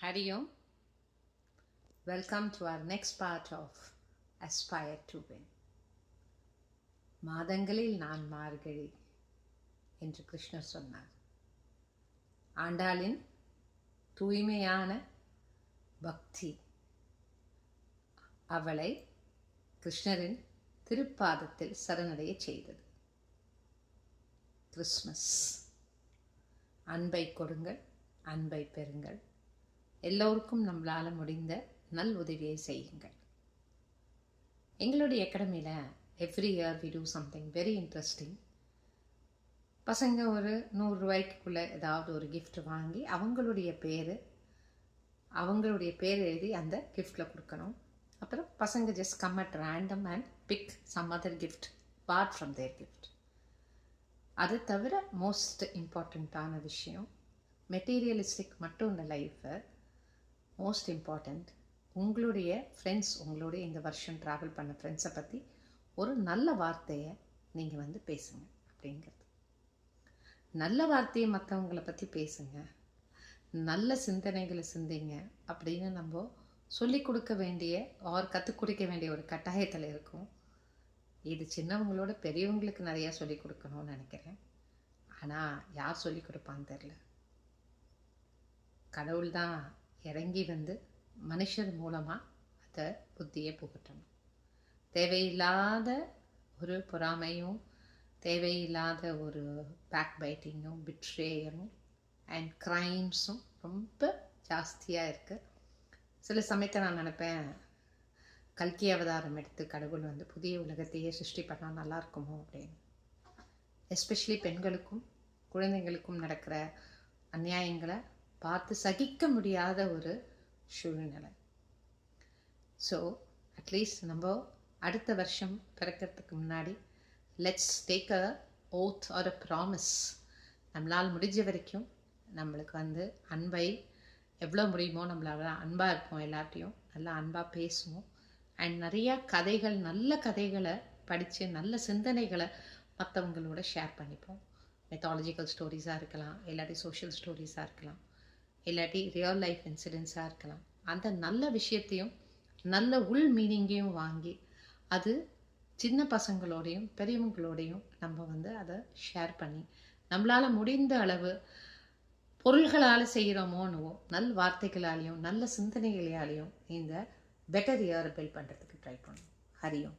Hari Om. Welcome to our next part of Aspire to Win. மாதங்களில் நான் மார்கழி என்று கிருஷ்ணர் சொன்னார். ஆண்டாளின் தூய்மையான பக்தி அவளை கிருஷ்ணரின் திருப்பாதத்தில் சரணடைய செய்தது. கிறிஸ்மஸ். அன்பை கொடுங்கள், அன்பை பெறுங்கள், எல்லோருக்கும் நம்மளால் முடிந்த நல் உதவியை செய்யுங்கள். எங்களுடைய அகாடமியில் every year we do something very interesting. பசங்க ஒரு 100 ரூபாய்க்குள்ளே ஏதாவது ஒரு கிஃப்ட் வாங்கி அவங்களுடைய பேர் எழுதி அந்த கிஃப்டில் கொடுக்கணும். அப்புறம் பசங்க just come at random and pick some other gift part from their gift. அது தவிர மோஸ்ட் இம்பார்ட்டண்ட்டான விஷயம், மெட்டீரியலிஸ்டிக் மட்டும் இந்த லைஃப்பை மோஸ்ட் இம்பார்ட்டண்ட், உங்களுடைய ஃப்ரெண்ட்ஸ், உங்களுடைய இந்த வருஷம் ட்ராவல் பண்ண ஃப்ரெண்ட்ஸை பற்றி ஒரு நல்ல வார்த்தையை நீங்கள் பேசுங்க. அப்படிங்கிறது நல்ல வார்த்தையை மற்றவங்களை பற்றி பேசுங்க, நல்ல சிந்தனைகளை சிந்திங்க அப்படின்னு நம்ம சொல்லிக் கொடுக்க வேண்டிய கற்றுக் கொடுக்க வேண்டிய ஒரு கட்டாயத்தில் இருக்கும். இது சின்னவங்களோட பெரியவங்களுக்கு நிறையா சொல்லிக் கொடுக்கணும்னு நினைக்கிறேன். ஆனால் யார் சொல்லிக் கொடுப்பான்னு தெரில. கடவுள் தான் இறங்கி மனுஷர் மூலமாக அதை புத்தியை புகட்டணும். தேவையில்லாத ஒரு பொறாமையும், தேவையில்லாத ஒரு பேக் பைட்டிங்கும், பிட்ரேயரும் அண்ட் க்ரைம்ஸும் ரொம்ப ஜாஸ்தியாக இருக்குது. சில சமயத்தை நான் நினைப்பேன், கல்கி அவதாரம் எடுத்து கடவுள் புதிய உலகத்தையே சிருஷ்டி பண்ணால் நல்லா இருக்குமோ அப்படின்னு. எஸ்பெஷலி பெண்களுக்கும் குழந்தைங்களுக்கும் நடக்கிற அநியாயங்களை பார்த்து சகிக்க முடியாத ஒரு சூழ்நிலை. ஸோ அட்லீஸ்ட் நம்ம அடுத்த வருஷம் பிறக்கிறதுக்கு முன்னாடி let's take a oath or a promise. நம்மளால் முடிஞ்ச வரைக்கும் நம்மளுக்கு அன்பை எவ்வளோ முடியுமோ நம்மளால் அன்பாக இருப்போம், எல்லாத்தையும் நல்லா அன்பாக பேசுவோம். அண்ட் நிறையா கதைகள், நல்ல கதைகளை படித்து நல்ல சிந்தனைகளை மற்றவங்களோட ஷேர் பண்ணிப்போம். மெத்தாலஜிக்கல் ஸ்டோரிஸாக இருக்கலாம், இல்லாட்டி சோஷியல் ஸ்டோரிஸாக இருக்கலாம், இல்லாட்டி ரியல் லைஃப் இன்சிடென்ட்ஸாக இருக்கலாம். அந்த நல்ல விஷயத்தையும் நல்ல உள் மீனிங்கையும் வாங்கி அது சின்ன பசங்களோடையும் பெரியவங்களோடையும் நம்ம அதை ஷேர் பண்ணி நம்மளால் முடிந்த அளவு பொருள்களால் செய்கிறோமோன்னுவோ நல் வார்த்தைகளாலேயும் நல்ல சிந்தனைகளாலேயும் இந்த பெட்டர் இயரை பில்ட் பண்ணுறதுக்கு ட்ரை பண்ணுவோம். ஹரி ஓம்.